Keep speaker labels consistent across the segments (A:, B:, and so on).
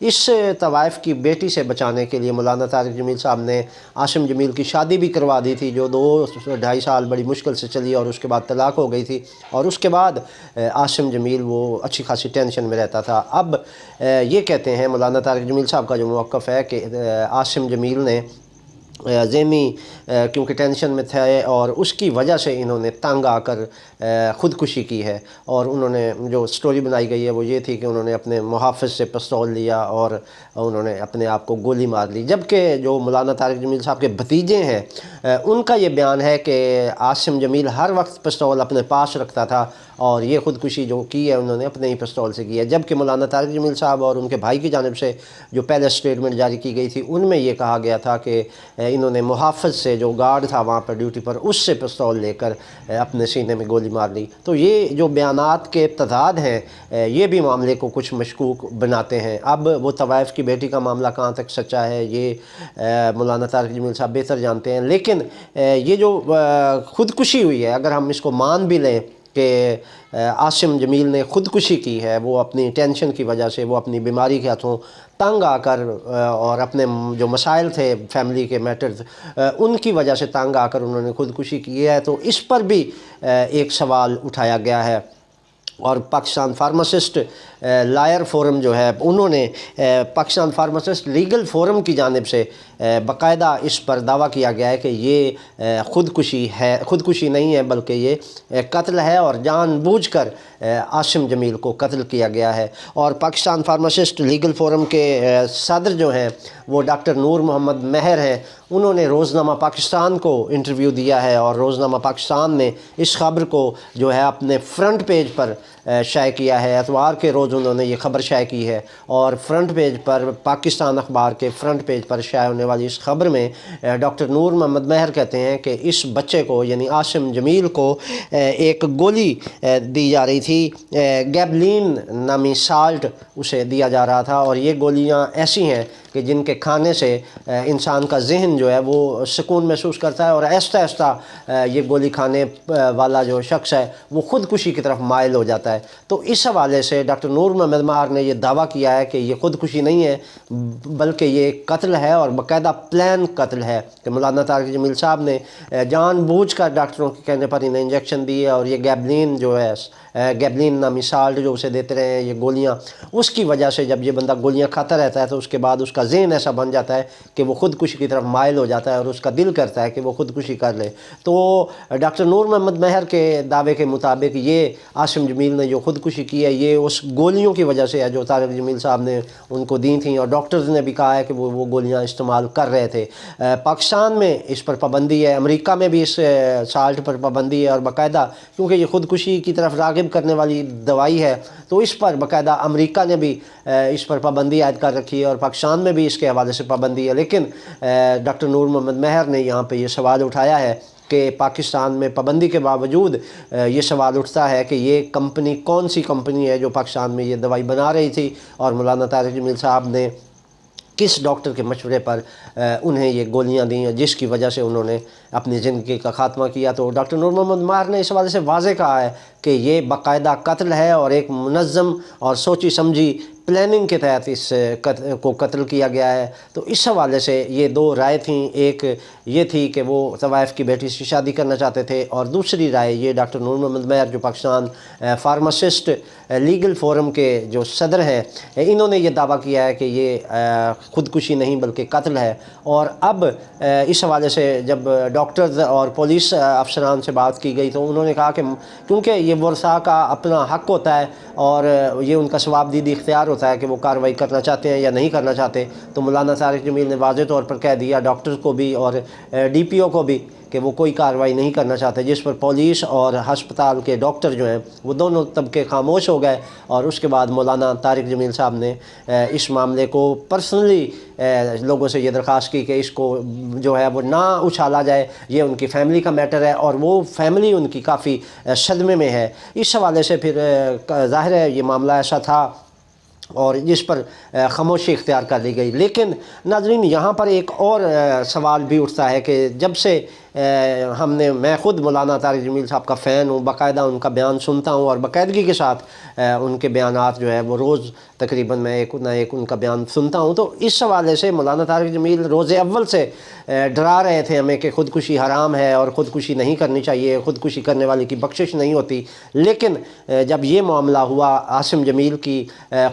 A: اس طوائف کی بیٹی سے بچانے کے لیے مولانا طارق جمیل صاحب نے عاصم جمیل کی شادی بھی کروا دی تھی، جو 2-2.5 سال بڑی مشکل سے چلی اور اس کے بعد طلاق ہو گئی تھی، اور اس کے بعد عاصم جمیل وہ اچھی خاصی ٹینشن میں رہتا تھا۔ اب یہ کہتے ہیں مولانا طارق جمیل صاحب کا جو موقف ہے کہ عاصم جمیل نے ذہنی کیونکہ ٹینشن میں تھے اور اس کی وجہ سے انہوں نے تنگ آ کر خودکشی کی ہے، اور انہوں نے جو سٹوری بنائی گئی ہے وہ یہ تھی کہ انہوں نے اپنے محافظ سے پستول لیا اور انہوں نے اپنے آپ کو گولی مار لی، جبکہ جو مولانا طارق جمیل صاحب کے بھتیجے ہیں ان کا یہ بیان ہے کہ عاصم جمیل ہر وقت پستول اپنے پاس رکھتا تھا اور یہ خودکشی جو کی ہے انہوں نے اپنے ہی پستول سے کی ہے، جبکہ مولانا طارق جمیل صاحب اور ان کے بھائی کی جانب سے جو پہلے سٹیٹمنٹ جاری کی گئی تھی ان میں یہ کہا گیا تھا کہ انہوں نے محافظ سے جو گارڈ تھا وہاں پر ڈیوٹی پر اس سے پستول لے کر اپنے سینے میں گولی مار لی۔ تو یہ جو بیانات کے تضاد ہیں یہ بھی معاملے کو کچھ مشکوک بناتے ہیں۔ اب وہ طوائف کی بیٹی کا معاملہ کہاں تک سچا ہے یہ مولانا طارق جمیل صاحب بہتر جانتے ہیں، لیکن یہ جو خودکشی ہوئی ہے اگر ہم اس کو مان بھی لیں کہ عاصم جمیل نے خودکشی کی ہے، وہ اپنی ٹینشن کی وجہ سے، وہ اپنی بیماری کے ہاتھوں تنگ آ کر اور اپنے جو مسائل تھے فیملی کے میٹرز ان کی وجہ سے تنگ آ کر انہوں نے خودکشی کی ہے، تو اس پر بھی ایک سوال اٹھایا گیا ہے، اور پاکستان فارماسسٹ لائر فورم جو ہے انہوں نے پاکستان فارماسسٹ لیگل فورم کی جانب سے باقاعدہ اس پر دعویٰ کیا گیا ہے کہ یہ خودکشی نہیں ہے بلکہ یہ قتل ہے اور جان بوجھ کر عاصم جمیل کو قتل کیا گیا ہے۔ اور پاکستان فارماسسٹ لیگل فورم کے صدر جو ہیں وہ ڈاکٹر نور محمد مہر ہیں، انہوں نے روزنامہ پاکستان کو انٹرویو دیا ہے اور روزنامہ پاکستان نے اس خبر کو جو ہے اپنے فرنٹ پیج پر شائع کیا ہے۔ اتوار کے روز انہوں نے یہ خبر شائع کی ہے اور فرنٹ پیج پر پاکستان اخبار کے فرنٹ پیج پر شائع ہونے والی اس خبر میں ڈاکٹر نور محمد مہر کہتے ہیں کہ اس بچے کو یعنی عاصم جمیل کو ایک گولی دی جا رہی تھی، گیبلین نامی سالٹ اسے دیا جا رہا تھا، اور یہ گولیاں ایسی ہیں کہ جن کے کھانے سے انسان کا ذہن جو ہے وہ سکون محسوس کرتا ہے اور آہستہ آہستہ یہ گولی کھانے والا جو شخص ہے وہ خودکشی کی طرف مائل ہو جاتا ہے۔ تو اس حوالے سے ڈاکٹر نور محمد مہر نے یہ دعویٰ کیا ہے کہ یہ خودکشی نہیں ہے بلکہ یہ قتل ہے اور باقاعدہ پلان قتل ہے، کہ مولانا طارق جمیل صاحب نے جان بوجھ کر ڈاکٹروں کے کہنے پر انہیں انجیکشن دیے، اور یہ گیبلین جو ہے گیبلین نامی سالٹ جو اسے دیتے رہے ہیں یہ گولیاں، اس کی وجہ سے جب یہ بندہ گولیاں کھاتا رہتا ہے تو اس کے بعد اس کا ذہن ایسا بن جاتا ہے کہ وہ خودکشی کی طرف مائل ہو جاتا ہے اور اس کا دل کرتا ہے کہ وہ خودکشی کر لے۔ تو ڈاکٹر نور محمد مہر کے دعوے کے مطابق یہ عاصم جمیل نے جو خودکشی کی ہے یہ اس گولیوں کی وجہ سے ہے جو طارق جمیل صاحب نے ان کو دی تھیں، اور ڈاکٹرز نے بھی کہا ہے کہ وہ گولیاں استعمال کر رہے تھے۔ پاکستان میں اس پر پابندی ہے، امریکہ میں بھی اس سالٹ پر پابندی ہے، اور باقاعدہ کیونکہ یہ خودکشی کی طرف راغب کرنے والی دوائی ہے تو اس پر باقاعدہ امریکہ نے بھی اس پر پابندی عائد کر رکھی ہے اور پاکستان میں بھی اس کے حوالے سے پابندی ہے، لیکن ڈاکٹر نور محمد مہر نے یہاں پہ یہ سوال اٹھایا ہے کہ پاکستان میں پابندی کے باوجود یہ سوال اٹھتا ہے کہ یہ کمپنی کون سی کمپنی ہے جو پاکستان میں یہ دوائی بنا رہی تھی، اور مولانا طارق جمیل صاحب نے کس ڈاکٹر کے مشورے پر انہیں یہ گولیاں دیں جس کی وجہ سے انہوں نے اپنی زندگی کا خاتمہ کیا۔ تو ڈاکٹر نور محمد مہر نے اس حوالے سے واضح کہا ہے کہ یہ باقاعدہ قتل ہے اور ایک منظم اور سوچی سمجھی پلاننگ کے تحت اس کو قتل کیا گیا ہے۔ تو اس حوالے سے یہ دو رائے تھیں، ایک یہ تھی کہ وہ طوائف کی بیٹی سے شادی کرنا چاہتے تھے، اور دوسری رائے یہ ڈاکٹر نور محمد مہر جو پاکستان فارماسسٹ لیگل فورم کے جو صدر ہیں انہوں نے یہ دعویٰ کیا ہے کہ یہ خودکشی نہیں بلکہ قتل ہے۔ اور اب اس حوالے سے جب ڈاکٹرز اور پولیس افسران سے بات کی گئی تو انہوں نے کہا کہ کیونکہ یہ ورثاء کا اپنا حق ہوتا ہے اور یہ ان کا ثوابدیدی اختیار ہوتا ہے کہ وہ کارروائی کرنا چاہتے ہیں یا نہیں کرنا چاہتے، تو مولانا طارق جمیل نے واضح طور پر کہہ دیا ڈاکٹرز کو بھی اور ڈی پی او کو بھی کہ وہ کوئی کارروائی نہیں کرنا چاہتے، جس پر پولیس اور ہسپتال کے ڈاکٹر جو ہیں وہ دونوں طبقے خاموش ہو گئے، اور اس کے بعد مولانا طارق جمیل صاحب نے اس معاملے کو پرسنلی لوگوں سے یہ درخواست کی کہ اس کو جو ہے وہ نہ اچھالا جائے، یہ ان کی فیملی کا میٹر ہے اور وہ فیملی ان کی کافی صدمے میں ہے۔ اس حوالے سے پھر ظاہر ہے یہ معاملہ ایسا تھا اور جس پر خاموشی اختیار کر لی گئی۔ لیکن ناظرین یہاں پر ایک اور سوال بھی اٹھتا ہے کہ جب سے میں خود مولانا طارق جمیل صاحب کا فین ہوں، باقاعدہ ان کا بیان سنتا ہوں اور باقاعدگی کے ساتھ ان کے بیانات جو ہے وہ روز تقریباً میں ایک نہ ایک ان کا بیان سنتا ہوں۔ تو اس حوالے سے مولانا طارق جمیل روز اول سے ڈرا رہے تھے ہمیں کہ خودکشی حرام ہے اور خودکشی نہیں کرنی چاہیے، خودکشی کرنے والے کی بخشش نہیں ہوتی۔ لیکن جب یہ معاملہ ہوا، عاصم جمیل کی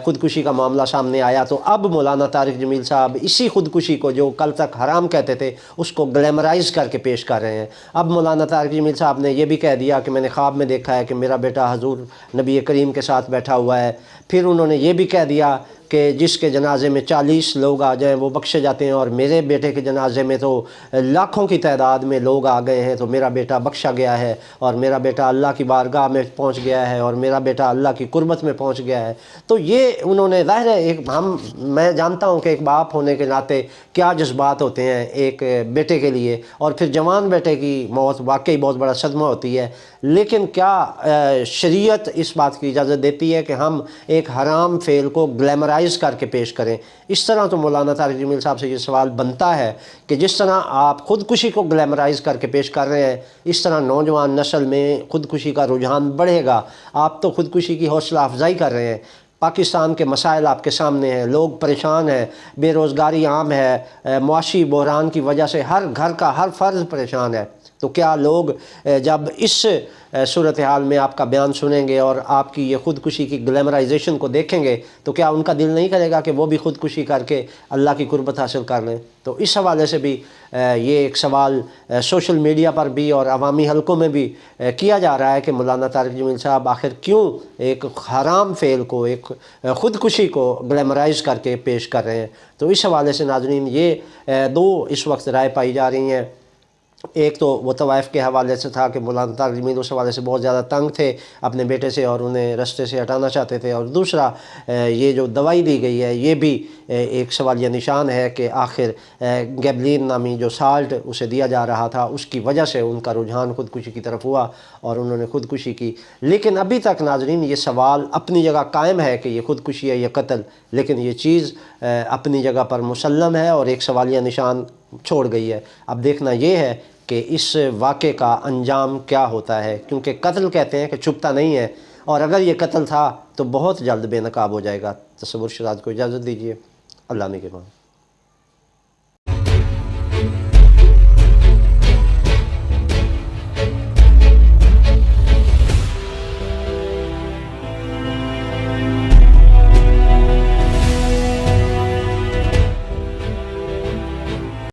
A: خودکشی کا معاملہ سامنے آیا، تو اب مولانا طارق جمیل صاحب اسی خودکشی کو جو کل تک حرام کہتے تھے اس کو گلیمرائز کر کے پیش کر رہے ہیں۔ اب مولانا طارق جمیل صاحب نے یہ بھی کہہ دیا کہ میں نے خواب میں دیکھا ہے کہ میرا بیٹا حضور نبی کریم کے ساتھ بیٹھا ہوا ہے۔ پھر انہوں نے یہ بھی کہہ دیا کہ جس کے جنازے میں 40 لوگ آ جائیں وہ بخشے جاتے ہیں، اور میرے بیٹے کے جنازے میں تو لاکھوں کی تعداد میں لوگ آ گئے ہیں، تو میرا بیٹا بخشا گیا ہے اور میرا بیٹا اللہ کی بارگاہ میں پہنچ گیا ہے اور میرا بیٹا اللہ کی قربت میں پہنچ گیا ہے۔ تو یہ انہوں نے ظاہر ہے میں جانتا ہوں کہ ایک باپ ہونے کے ناطے کیا جذبات ہوتے ہیں ایک بیٹے کے لیے، اور پھر جوان بیٹے کی موت واقعی بہت بڑا صدمہ ہوتی ہے۔ لیکن کیا شریعت اس بات کی اجازت دیتی ہے کہ ہم ایک حرام فعل کو گلیمرائز کر کے پیش کریں؟ اس طرح تو مولانا طارق جمیل صاحب سے یہ سوال بنتا ہے کہ جس طرح آپ خودکشی کو گلیمرائز کر کے پیش کر رہے ہیں، اس طرح نوجوان نسل میں خودکشی کا رجحان بڑھے گا۔ آپ تو خودکشی کی حوصلہ افزائی کر رہے ہیں۔ پاکستان کے مسائل آپ کے سامنے ہیں، لوگ پریشان ہیں، بے روزگاری عام ہے، معاشی بحران کی وجہ سے ہر گھر کا ہر فرد پریشان ہے۔ تو کیا لوگ جب اس صورتحال میں آپ کا بیان سنیں گے اور آپ کی یہ خودکشی کی گلیمرائزیشن کو دیکھیں گے تو کیا ان کا دل نہیں کرے گا کہ وہ بھی خودکشی کر کے اللہ کی قربت حاصل کر لیں؟ تو اس حوالے سے بھی یہ ایک سوال سوشل میڈیا پر بھی اور عوامی حلقوں میں بھی کیا جا رہا ہے کہ مولانا طارق جمیل صاحب آخر کیوں ایک حرام فعل کو، ایک خودکشی کو گلیمرائز کر کے پیش کر رہے ہیں۔ تو اس حوالے سے ناظرین یہ دو اس وقت رائے پائی جا رہی ہیں۔ ایک تو وہ طوائف کے حوالے سے تھا کہ مولانا طارق جمیل اس حوالے سے بہت زیادہ تنگ تھے اپنے بیٹے سے اور انہیں رستے سے ہٹانا چاہتے تھے، اور دوسرا یہ جو دوائی دی گئی ہے یہ بھی ایک سوالیہ نشان ہے کہ آخر گیبلین نامی جو سالٹ اسے دیا جا رہا تھا اس کی وجہ سے ان کا رجحان خودکشی کی طرف ہوا اور انہوں نے خودکشی کی۔ لیکن ابھی تک ناظرین یہ سوال اپنی جگہ قائم ہے کہ یہ خودکشی ہے یا قتل، لیکن یہ چیز اپنی جگہ پر مسلم ہے اور ایک سوالیہ نشان چھوڑ گئی ہے۔ اب دیکھنا یہ ہے کہ اس واقعے کا انجام کیا ہوتا ہے، کیونکہ قتل کہتے ہیں کہ چھپتا نہیں ہے، اور اگر یہ قتل تھا تو بہت جلد بے نقاب ہو جائے گا۔ تصور شہزاد کو اجازت دیجیے، اللہ نگہبان۔